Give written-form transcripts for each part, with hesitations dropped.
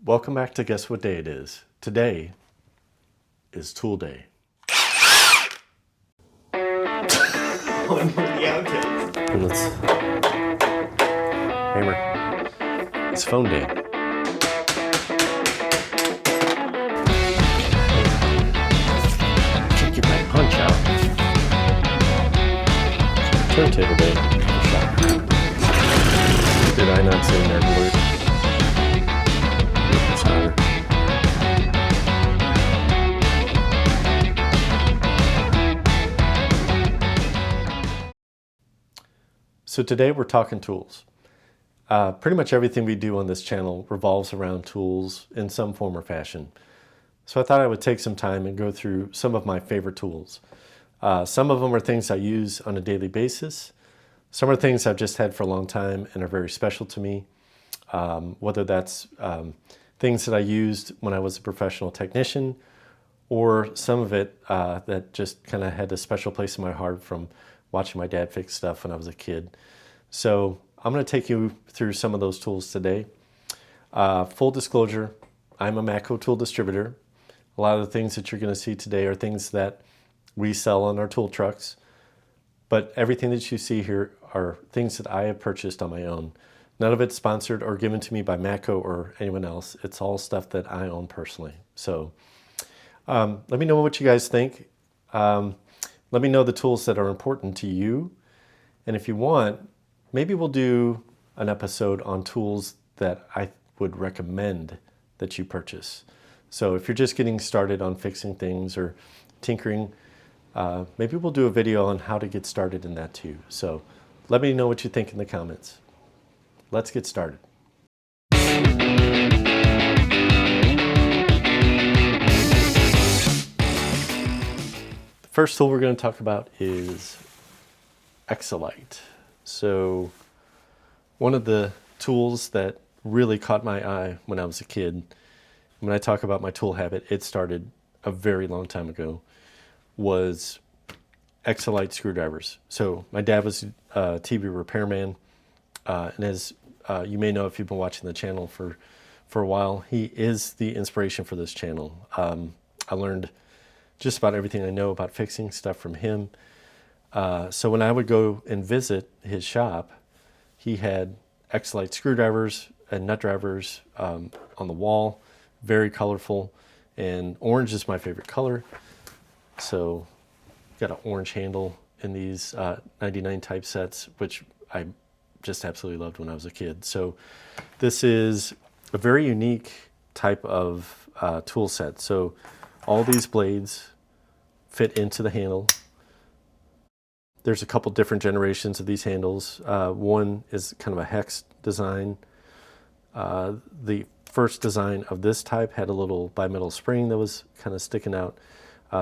Welcome back to Guess What Day It Is. Today is Tool Day. Let's hammer. It's Phone Day. I can't get my punch out. Turntable Day. Did I not say nerd alert? So today we're talking tools. Pretty much everything we do on this channel revolves around tools in some form or fashion. So I thought I would take some time and go through some of my favorite tools. Some of them are things I use on a daily basis. Some are things I've just had for a long time and are very special to me. Whether that's things that I used when I was a professional technician, or some of it that just kind of had a special place in my heart from watching my dad fix stuff when I was a kid. So I'm going to take you through some of those tools today. Full disclosure, I'm a Matco tool distributor. A lot of the things that you're going to see today are things that we sell on our tool trucks, but everything that you see here are things that I have purchased on my own. None of it's sponsored or given to me by Matco or anyone else. It's all stuff that I own personally. So let me know what you guys think. Let me know the tools that are important to you. And if you want, maybe we'll do an episode on tools that I would recommend that you purchase. So if you're just getting started on fixing things or tinkering, maybe we'll do a video on how to get started in that too. So let me know what you think in the comments. Let's get started. First tool we're going to talk about is Exolite. So one of the tools that really caught my eye when I was a kid, when I talk about my tool habit, it started a very long time ago, was Exolite screwdrivers. So my dad was a TV repairman, and as you may know if you've been watching the channel for a while, he is the inspiration for this channel. I learned just about everything I know about fixing stuff from him. So when I would go and visit his shop, he had Exolite screwdrivers and nut drivers on the wall, very colorful, and orange is my favorite color. So got an orange handle in these 99 type sets, which I just absolutely loved when I was a kid. So this is a very unique type of tool set. So all these blades fit into the handle. There's a couple different generations of these handles. One is kind of a hex design. The first design of this type had a little bimetal spring that was kind of sticking out.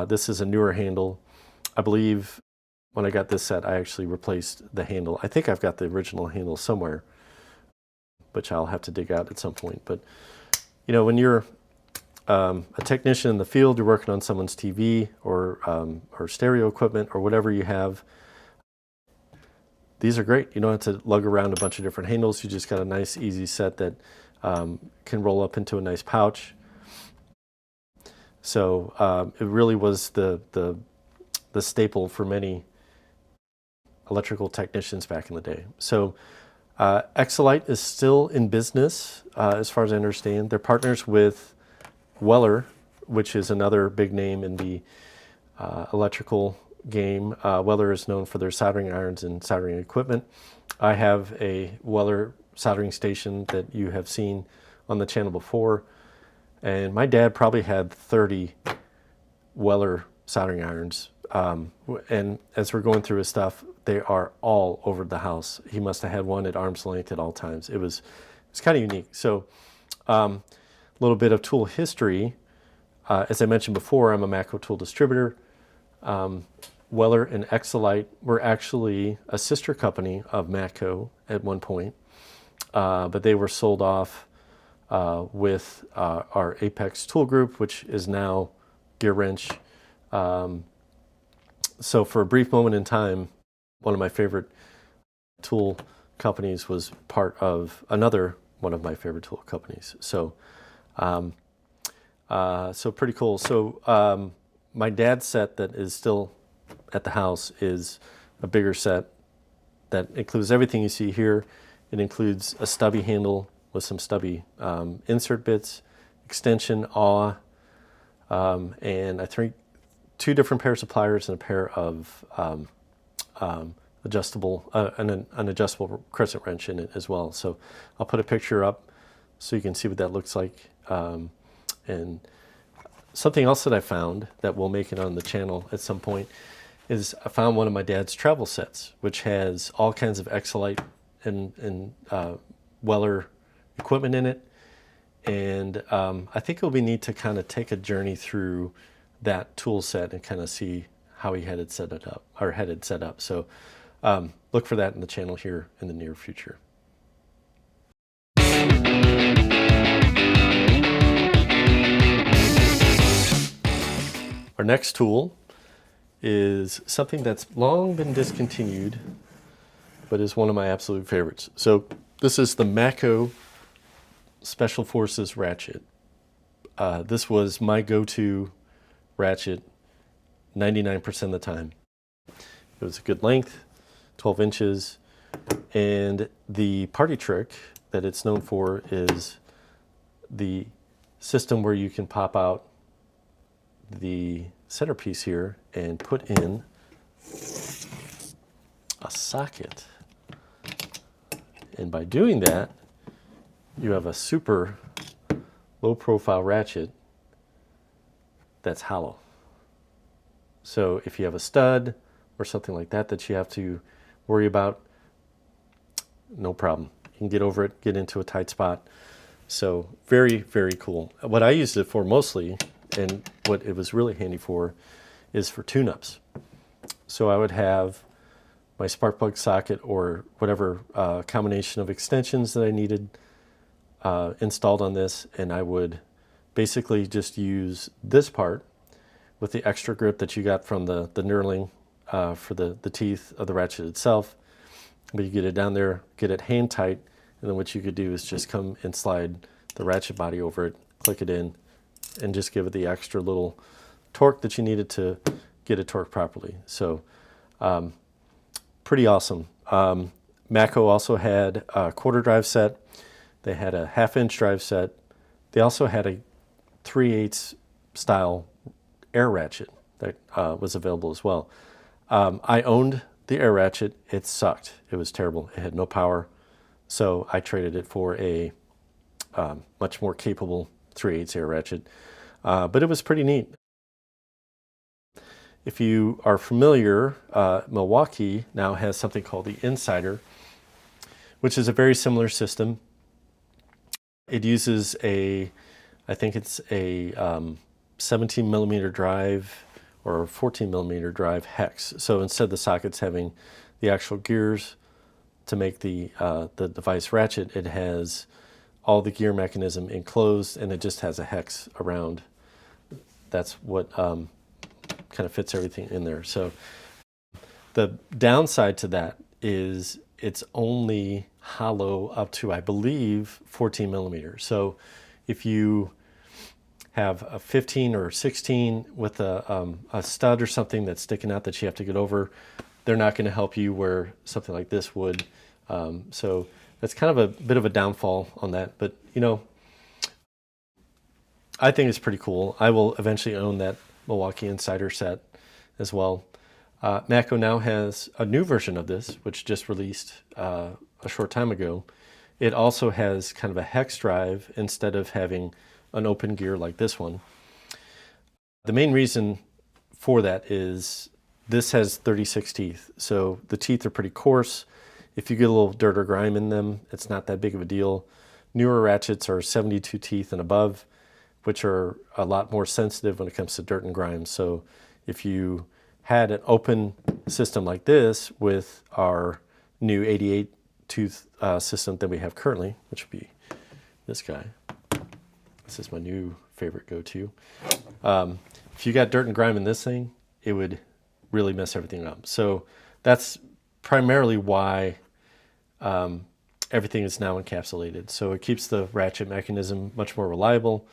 This is a newer handle. I believe when I got this set, I actually replaced the handle. I think I've got the original handle somewhere, which I'll have to dig out at some point. But you know, when you're a technician in the field, you're working on someone's TV or stereo equipment or whatever you have, these are great. You don't have to lug around a bunch of different handles. You just got a nice, easy set that can roll up into a nice pouch. So it really was the staple for many electrical technicians back in the day. So Exolite is still in business, as far as I understand. They're partners with Weller, which is another big name in the electrical game. Weller is known for their soldering irons and soldering equipment. I have a Weller soldering station that you have seen on the channel before, and my dad probably had 30 Weller soldering irons. And as we're going through his stuff, they are all over the house. He must have had one at arm's length at all times. It's kind of unique. So a little bit of tool history. As I mentioned before, I'm a Matco tool distributor. Weller and Exolite were actually a sister company of Matco at one point, but they were sold off with our Apex tool group, which is now Gear Wrench. So for a brief moment in time, one of my favorite tool companies was part of another one of my favorite tool companies. So So pretty cool. So my dad's set that is still at the house is a bigger set that includes everything you see here. It includes a stubby handle with some stubby insert bits, extension, awl, and I think 2 different pairs of pliers and a pair of adjustable, an adjustable crescent wrench in it as well. So I'll put a picture up so you can see what that looks like. And something else that I found that we'll make it on the channel at some point is I found one of my dad's travel sets, which has all kinds of Exolite and Weller equipment in it. And I think it'll be neat to kind of take a journey through that tool set and kind of see how he had it set up. So look for that in the channel here in the near future. Our next tool is something that's long been discontinued, but is one of my absolute favorites. So this is the Matco Special Forces ratchet. This was my go-to ratchet 99% of the time. It was a good length, 12 inches, and the party trick that it's known for is the system where you can pop out the centerpiece here and put in a socket. And by doing that, you have a super low profile ratchet that's hollow. So if you have a stud or something like that that you have to worry about, no problem. You can get over it, get into a tight spot. So very, very cool. What I used it for mostly, and what it was really handy for, is for tune-ups. So I would have my spark plug socket or whatever combination of extensions that I needed installed on this, and I would basically just use this part with the extra grip that you got from the knurling for the teeth of the ratchet itself. But you get it down there, get it hand tight, and then what you could do is just come and slide the ratchet body over it, click it in, and just give it the extra little torque that you needed to get it torqued properly. So pretty awesome. Matco also had a quarter drive set. They had a 1/2-inch drive set. They also had a 3/8 style air ratchet that was available as well. I owned the air ratchet. It sucked. It was terrible. It had no power. So I traded it for a much more capable 3/8 air ratchet. But it was pretty neat. If you are familiar, Milwaukee now has something called the Insider, which is a very similar system. It uses I think it's a 17 millimeter drive or 14 millimeter drive hex. So instead of the sockets having the actual gears to make the device ratchet, it has all the gear mechanism enclosed, and it just has a hex around. That's what kind of fits everything in there. So the downside to that is it's only hollow up to, I believe, 14 millimeters. So if you have a 15 or 16 with a stud or something that's sticking out that you have to get over, they're not going to help you where something like this would. So that's kind of a bit of a downfall on that. But, you know, I think it's pretty cool. I will eventually own that Milwaukee Insider set as well. Matco now has a new version of this, which just released a short time ago. It also has kind of a hex drive instead of having an open gear like this one. The main reason for that is this has 36 teeth. So the teeth are pretty coarse. If you get a little dirt or grime in them, it's not that big of a deal. Newer ratchets are 72 teeth and above, which are a lot more sensitive when it comes to dirt and grime. So if you had an open system like this with our new 88 tooth system that we have currently, which would be this guy. This is my new favorite go-to. If you got dirt and grime in this thing, it would really mess everything up. So that's primarily why everything is now encapsulated. So it keeps the ratchet mechanism much more reliable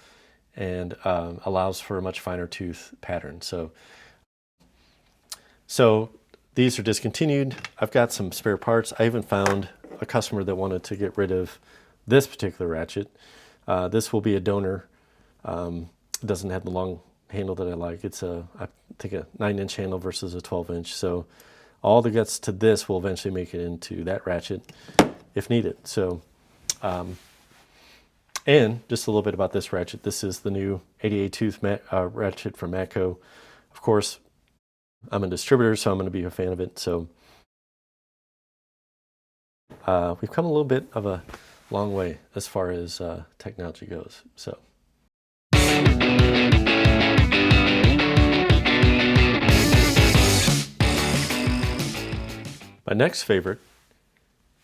and allows for a much finer tooth pattern. So these are discontinued. I've got some spare parts. I even found a customer that wanted to get rid of this particular ratchet. This will be a donor. It doesn't have the long handle that I like. It's I think a 9-inch handle versus a 12-inch. So all the guts to this will eventually make it into that ratchet if needed. So, and just a little bit about this ratchet. This is the new 88 tooth ratchet from Matco. Of course, I'm a distributor, so I'm going to be a fan of it. So we've come a little bit of a long way as far as technology goes. So. My next favorite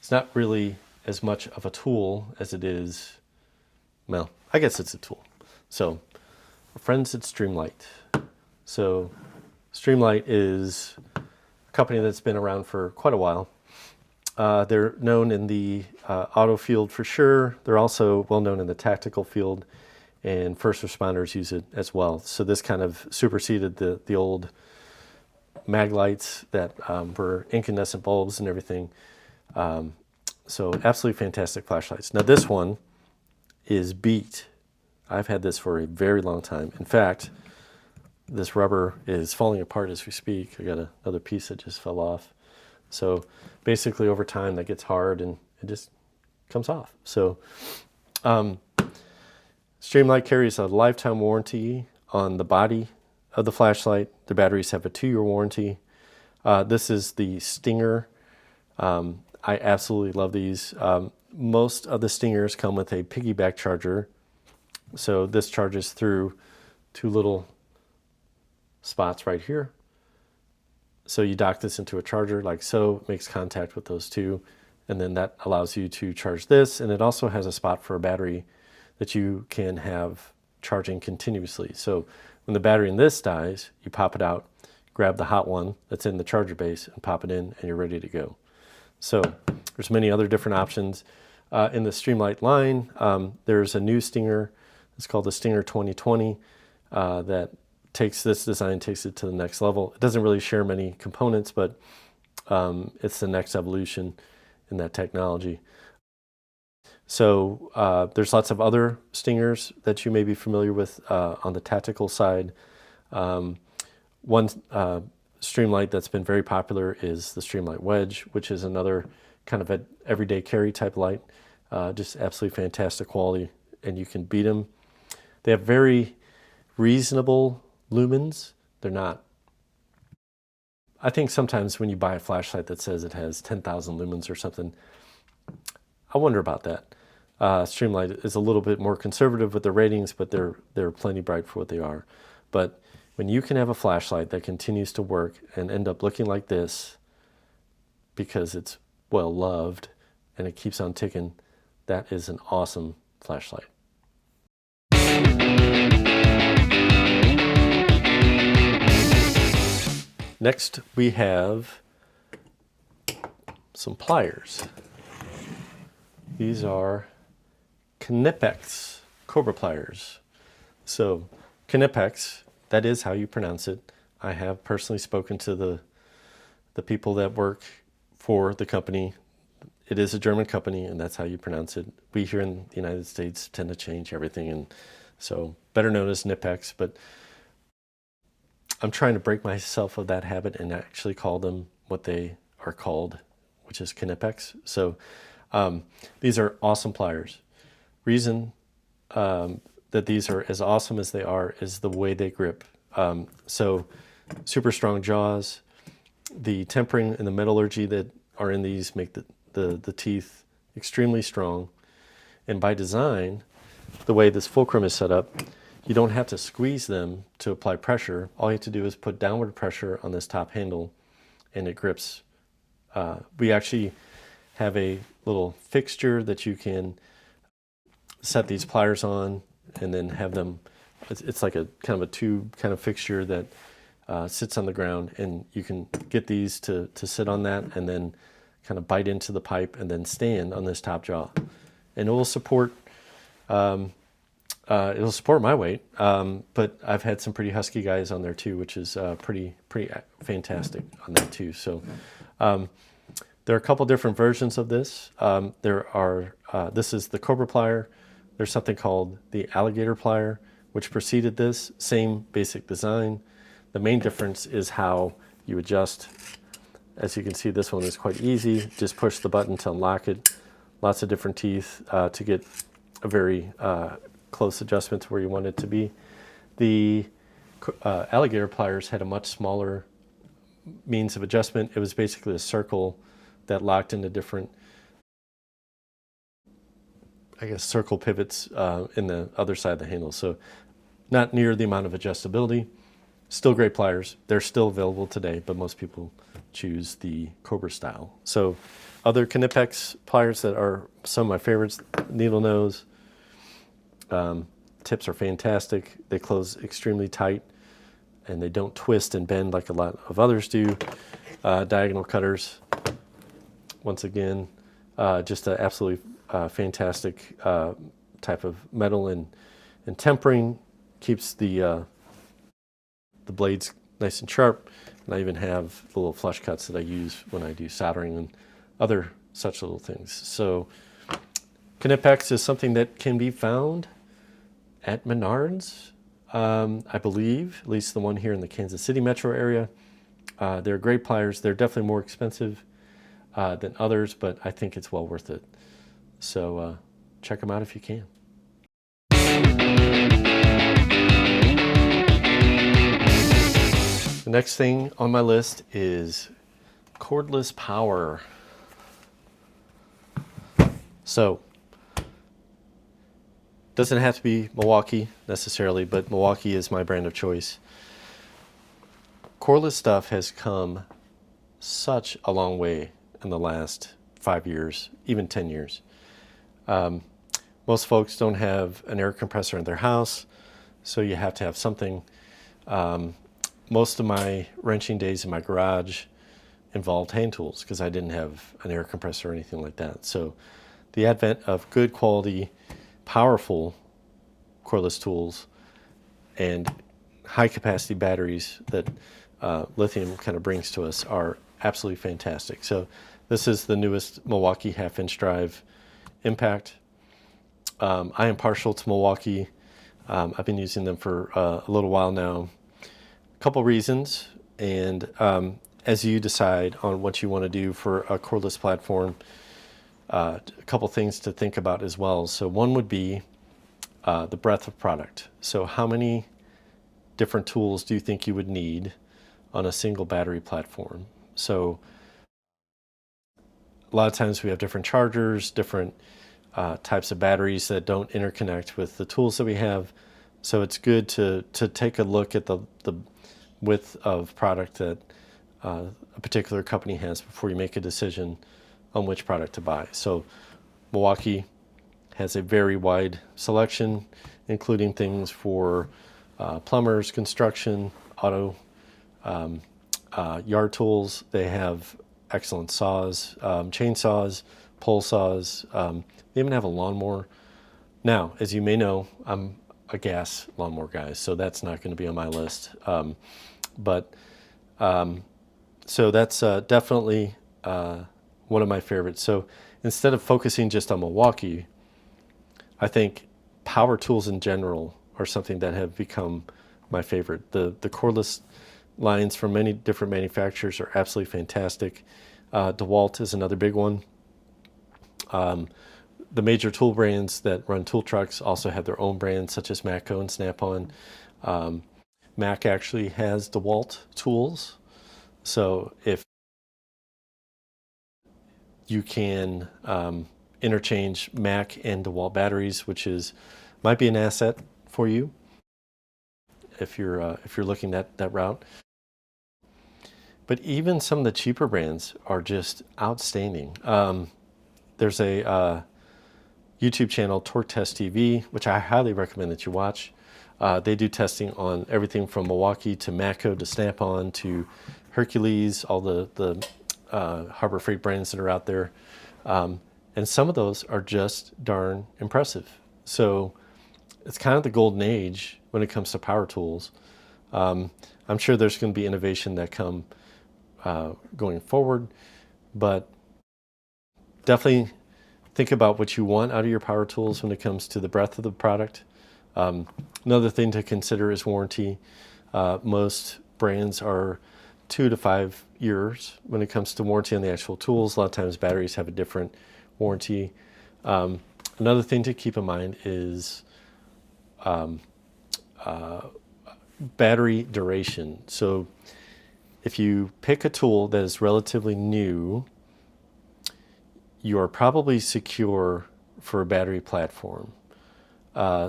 is not really as much of a tool as it is, well, I guess it's a tool. So, our friends at Streamlight. So, Streamlight is a company that's been around for quite a while. They're known in the auto field for sure. They're also well known in the tactical field, and first responders use it as well. So this kind of superseded the old mag lights that were incandescent bulbs and everything. So absolutely fantastic flashlights. Now this one is beat. I've had this for a very long time. In fact, this rubber is falling apart as we speak. I got another piece that just fell off. So basically over time that gets hard and it just comes off. So Streamlight carries a lifetime warranty on the body of the flashlight. The batteries have a 2-year warranty. This is the Stinger. I absolutely love these. Most of the Stingers come with a piggyback charger. So this charges through 2 little spots right here. So you dock this into a charger like so, it makes contact with those 2, and then that allows you to charge this, and it also has a spot for a battery that you can have charging continuously. So when the battery in this dies, you pop it out, grab the hot one that's in the charger base and pop it in, and you're ready to go. So there's many other different options. In the Streamlight line, there's a new Stinger. It's called the Stinger 2020 that takes this design, takes it to the next level. It doesn't really share many components, but it's the next evolution in that technology. So there's lots of other Stingers that you may be familiar with on the tactical side. One Streamlight that's been very popular is the Streamlight Wedge, which is another kind of an everyday carry type light. Just absolutely fantastic quality, and you can beat them. They have very reasonable lumens. They're not. I think sometimes when you buy a flashlight that says it has 10,000 lumens or something, I wonder about that. Streamlight is a little bit more conservative with the ratings, but they're plenty bright for what they are. But when you can have a flashlight that continues to work and end up looking like this because it's well loved and it keeps on ticking, that is an awesome flashlight. Next, we have some pliers. These are Knipex Cobra pliers. So, Knipex, that is how you pronounce it. I have personally spoken to the people that work for the company. It is a German company, and that's how you pronounce it. We here in the United States tend to change everything, and so better known as Knipex, but I'm trying to break myself of that habit and actually call them what they are called, which is Knipex. So these are awesome pliers. Reason that these are as awesome as they are is the way they grip. So super strong jaws. The tempering and the metallurgy that are in these make the teeth extremely strong. And by design, the way this fulcrum is set up, you don't have to squeeze them to apply pressure. All you have to do is put downward pressure on this top handle and it grips. We actually have a little fixture that you can set these pliers on and then have them, it's like a kind of a tube kind of fixture that sits on the ground, and you can get these to sit on that and then kind of bite into the pipe and then stand on this top jaw. And it will support my weight, but I've had some pretty husky guys on there too, which is pretty fantastic on that too. So there are a couple different versions of this. This is the Cobra plier. There's something called the alligator plier, which preceded this. Same basic design. The main difference is how you adjust. As you can see, this one is quite easy. Just push the button to unlock it. Lots of different teeth to get a very close adjustment to where you want it to be. The alligator pliers had a much smaller means of adjustment. It was basically a circle that locked into different, circle pivots in the other side of the handle. So not near the amount of adjustability. Still great pliers. They're still available today, but most people choose the Cobra style. So other Knipex pliers that are some of my favorites, needle nose. Tips are fantastic. They close extremely tight and they don't twist and bend like a lot of others do. Diagonal cutters, once again, just an absolutely fantastic type of metal and tempering. Keeps the blades nice and sharp. And I even have the little flush cuts that I use when I do soldering and other such little things. So Knipex is something that can be found at Menards, I believe, at least the one here in the Kansas City metro area. They're great pliers. They're definitely more expensive than others, but I think it's well worth it. So check them out if you can. The next thing on my list is cordless power. So, doesn't have to be Milwaukee necessarily, but Milwaukee is my brand of choice. Cordless stuff has come such a long way in the last 5 years, even 10 years. Most folks don't have an air compressor in their house, so you have to have something. Most of my wrenching days in my garage involved hand tools because I didn't have an air compressor or anything like that. So the advent of good quality, powerful cordless tools and high capacity batteries that lithium kind of brings to us are absolutely fantastic. So this is the newest Milwaukee 1/2-inch drive Impact. I am partial to Milwaukee. I've been using them for a little while now. A couple reasons, and as you decide on what you want to do for a cordless platform, a couple things to think about as well. So one would be the breadth of product. So how many different tools do you think you would need on a single battery platform? So a lot of times we have different chargers, different types of batteries that don't interconnect with the tools that we have. So it's good to take a look at the width of product that a particular company has before you make a decision on which product to buy. So Milwaukee has a very wide selection, including things for plumbers, construction, auto, yard tools. They have excellent saws, chainsaws, pole saws. They even have a lawnmower. Now, as you may know, I'm a gas lawnmower guy, so that's not going to be on my list. So that's definitely one of my favorites. So instead of focusing just on Milwaukee, I think power tools in general are something that have become my favorite. The cordless lines from many different manufacturers are absolutely fantastic. DeWalt is another big one. The major tool brands that run tool trucks also have their own brands, such as Matco and Snap-on. Mac actually has DeWalt tools. So if you can interchange Mac and DeWalt batteries, which might be an asset for you if you're looking at that route. But even some of the cheaper brands are just outstanding. There's a YouTube channel, Torque Test TV, which I highly recommend that you watch. They do testing on everything from Milwaukee to Matco to Snap-on to Hercules, all the Harbor Freight brands that are out there. And some of those are just darn impressive. So it's kind of the golden age when it comes to power tools. I'm sure there's going to be innovation that come going forward, but definitely think about what you want out of your power tools when it comes to the breadth of the product. Another thing to consider is warranty. Most brands are 2 to 5 years when it comes to warranty on the actual tools. A lot of times batteries have a different warranty. Another thing to keep in mind is battery duration. So if you pick a tool that is relatively new, you are probably secure for a battery platform.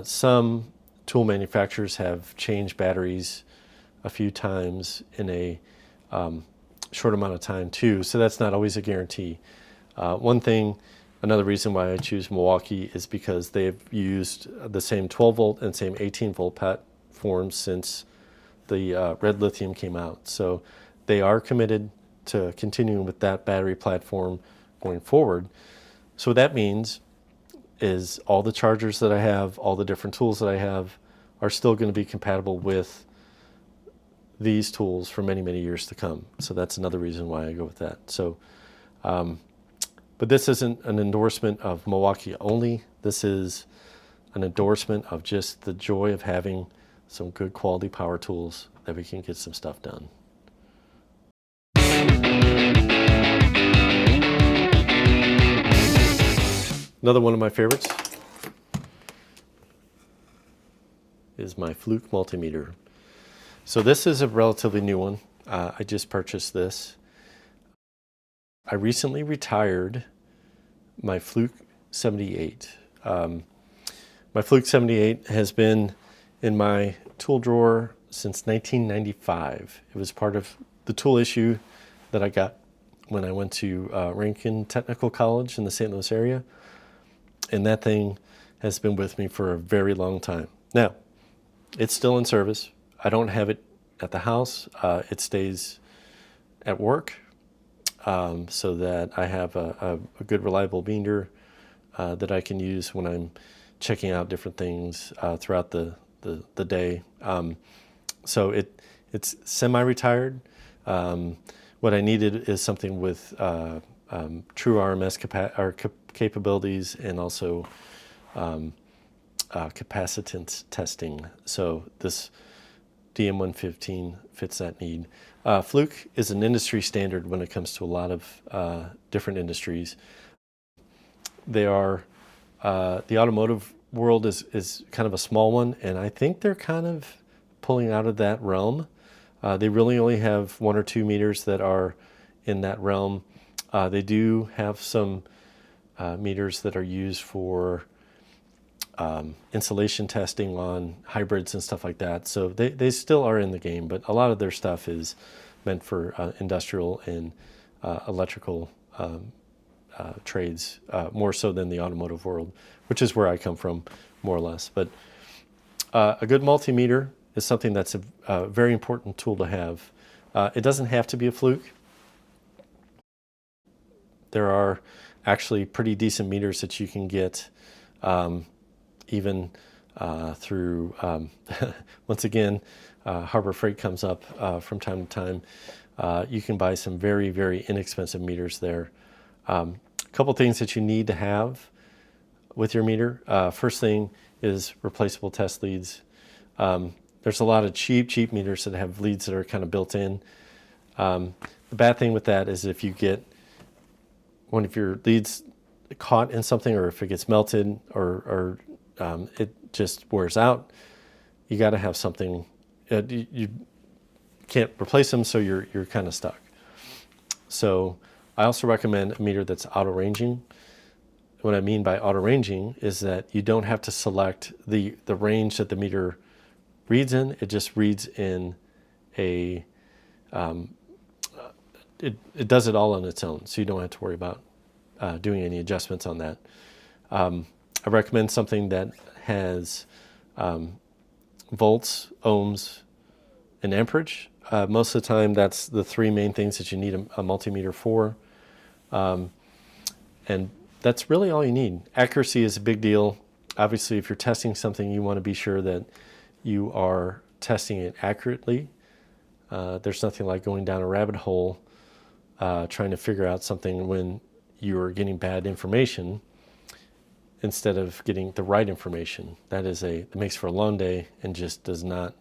Some tool manufacturers have changed batteries a few times in a short amount of time too, so that's not always a guarantee. Another reason why I choose Milwaukee is because they've used the same 12 volt and same 18 volt platforms since the red lithium came out. So they are committed to continuing with that battery platform going forward. So what that means is all the chargers that I have, all the different tools that I have are still going to be compatible with these tools for many, many years to come. So that's another reason why I go with that. So, but this isn't an endorsement of Milwaukee only. This is an endorsement of just the joy of having some good quality power tools that we can get some stuff done. Another one of my favorites is my Fluke multimeter. So this is a relatively new one. I just purchased this. I recently retired my Fluke 78. My Fluke 78 has been in my tool drawer since 1995. It was part of the tool issue that I got when I went to Rankin Technical College in the St. Louis area. And that thing has been with me for a very long time. Now, it's still in service. I don't have it at the house. It stays at work so that I have a good reliable meter that I can use when I'm checking out different things throughout the day. So it's semi-retired. What I needed is something with true RMS capabilities and also capacitance testing. So this DM115 fits that need. Fluke is an industry standard when it comes to a lot of different industries. They are, the automotive world is kind of a small one, and I think they're kind of pulling out of that realm. They really only have 1 or 2 meters that are in that realm. They do have some meters that are used for insulation testing on hybrids and stuff like that. So they still are in the game, but a lot of their stuff is meant for industrial and electrical trades, more so than the automotive world, which is where I come from, more or less. But a good multimeter is something that's a very important tool to have. It doesn't have to be a Fluke. There are actually pretty decent meters that you can get even through, once again, Harbor Freight comes up from time to time. You can buy some very, very inexpensive meters there. A couple things that you need to have with your meter. First thing is replaceable test leads. There's a lot of cheap meters that have leads that are kind of built in. The bad thing with that is if you get one of your leads caught in something, or if it gets melted, or it just wears out, you got to have something. You can't replace them, so you're kind of stuck. So I also recommend a meter that's auto ranging. What I mean by auto ranging is that you don't have to select the range that the meter reads in. It just reads in a it does it all on its own, so you don't have to worry about doing any adjustments on that. I recommend something that has volts, ohms, and amperage. Most of the time, that's the three main things that you need a multimeter for. And that's really all you need. Accuracy is a big deal. Obviously, if you're testing something, you want to be sure that you are testing it accurately. There's nothing like going down a rabbit hole trying to figure out something when you're getting bad information instead of getting the right information. It makes for a long day and just does not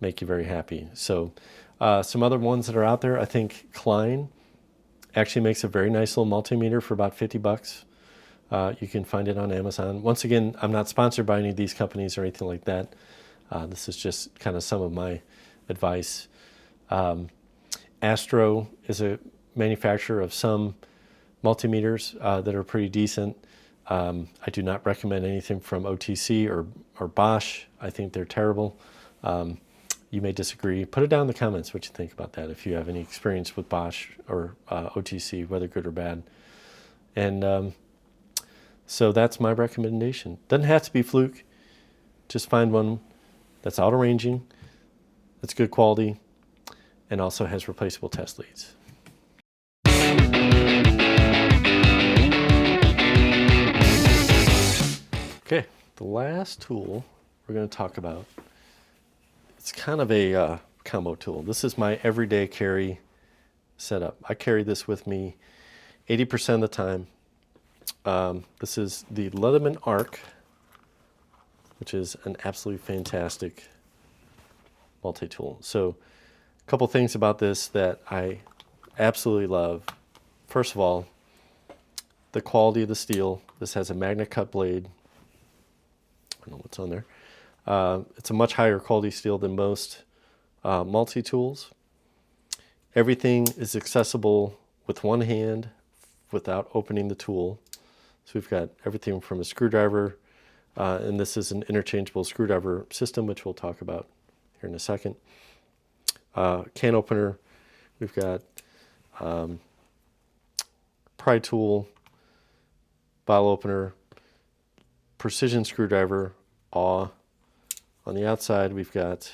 make you very happy. So some other ones that are out there, I think Klein actually makes a very nice little multimeter for about $50. You can find it on Amazon. Once again, I'm not sponsored by any of these companies or anything like that. This is just kind of some of my advice. Astro is a manufacturer of some multimeters that are pretty decent. I do not recommend anything from OTC or Bosch. I think they're terrible. You may disagree. Put it down in the comments what you think about that, if you have any experience with Bosch or OTC, whether good or bad. And so that's my recommendation. Doesn't have to be Fluke. Just find one that's auto-ranging, that's good quality, and also has replaceable test leads. Okay, the last tool we're going to talk about, it's kind of a combo tool. This is my everyday carry setup. I carry this with me 80% of the time. This is the Leatherman Arc, which is an absolutely fantastic multi-tool. So a couple things about this that I absolutely love. First of all, the quality of the steel. This has a magnet cut blade. I don't know what's on there. It's a much higher quality steel than most multi-tools. Everything is accessible with one hand without opening the tool. So we've got everything from a screwdriver, and this is an interchangeable screwdriver system, which we'll talk about here in a second. Can opener, we've got pry tool, bottle opener, precision screwdriver, awl. On the outside, we've got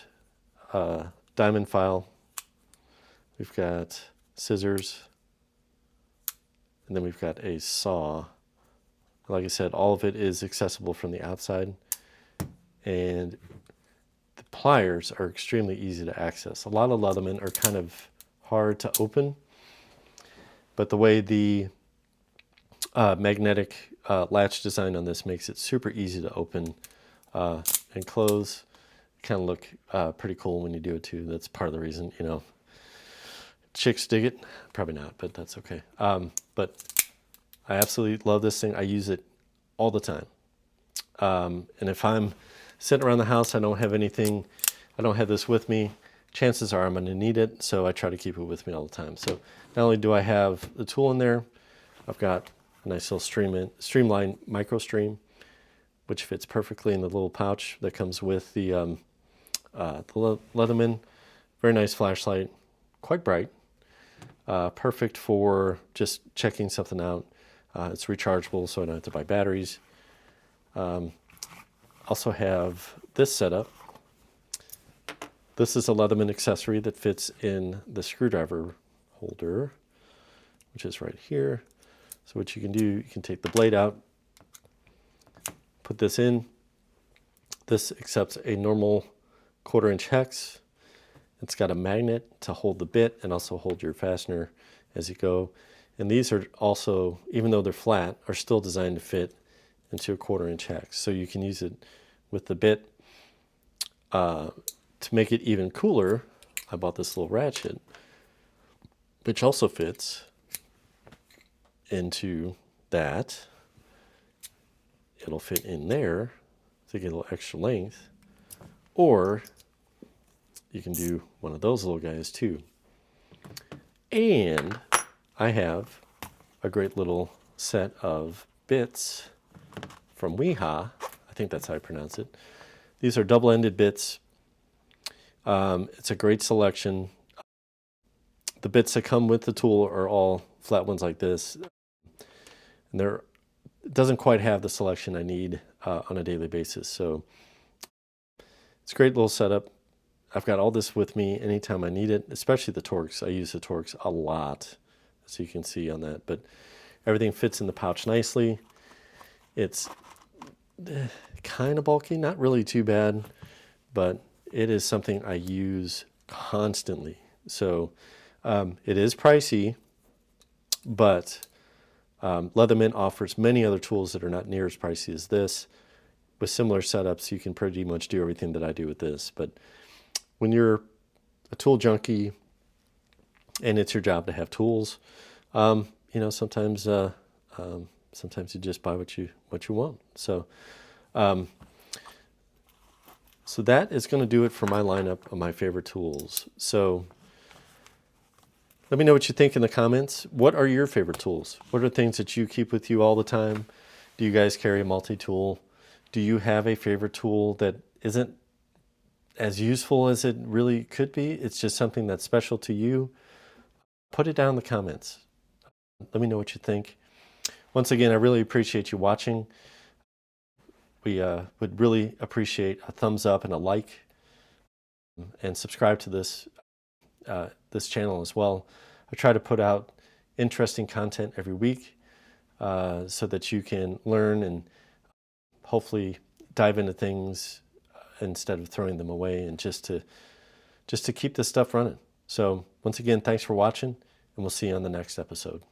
diamond file, we've got scissors, and then we've got a saw. Like I said, all of it is accessible from the outside, and the pliers are extremely easy to access. A lot of Leatherman are kind of hard to open, but the way the magnetic latch design on this makes it super easy to open and close. Kind of look pretty cool when you do it too. That's part of the reason, chicks dig it. Probably not, but that's okay. But I absolutely love this thing. I use it all the time. And if I'm sitting around the house, I don't have this with me, chances are I'm going to need it, so I try to keep it with me all the time. So not only do I have the tool in there, I've got a nice little Streamlight micro stream, which fits perfectly in the little pouch that comes with the Leatherman. Very nice flashlight, quite bright. Perfect for just checking something out. It's rechargeable, so I don't have to buy batteries. Also have this setup. This is a Leatherman accessory that fits in the screwdriver holder, which is right here. So what you can do, you can take the blade out, put this in. This accepts a normal 1/4-inch hex. It's got a magnet to hold the bit and also hold your fastener as you go. And these are also, even though they're flat, are still designed to fit into a 1/4-inch hex. So you can use it with the bit. To make it even cooler, I bought this little ratchet, which also fits into that. It'll fit in there to get a little extra length. Or you can do one of those little guys too. And I have a great little set of bits from Weeha. I think that's how I pronounce it. These are double-ended bits. It's a great selection. The bits that come with the tool are all flat ones like this. And it doesn't quite have the selection I need on a daily basis. So it's a great little setup. I've got all this with me anytime I need it, especially the Torx. I use the Torx a lot, as you can see on that. But everything fits in the pouch nicely. It's kind of bulky, not really too bad, but it is something I use constantly. So it is pricey, but Leatherman offers many other tools that are not near as pricey as this. With similar setups, you can pretty much do everything that I do with this. But when you're a tool junkie and it's your job to have tools, sometimes sometimes you just buy what you want. So so that is going to do it for my lineup of my favorite tools. So let me know what you think in the comments. What are your favorite tools? What are things that you keep with you all the time? Do you guys carry a multi-tool? Do you have a favorite tool that isn't as useful as it really could be? It's just something that's special to you. Put it down in the comments. Let me know what you think. Once again, I really appreciate you watching. We would really appreciate a thumbs up and a like, and subscribe to this channel as well. I try to put out interesting content every week so that you can learn and hopefully dive into things instead of throwing them away, and just to keep this stuff running. So once again, thanks for watching, and we'll see you on the next episode.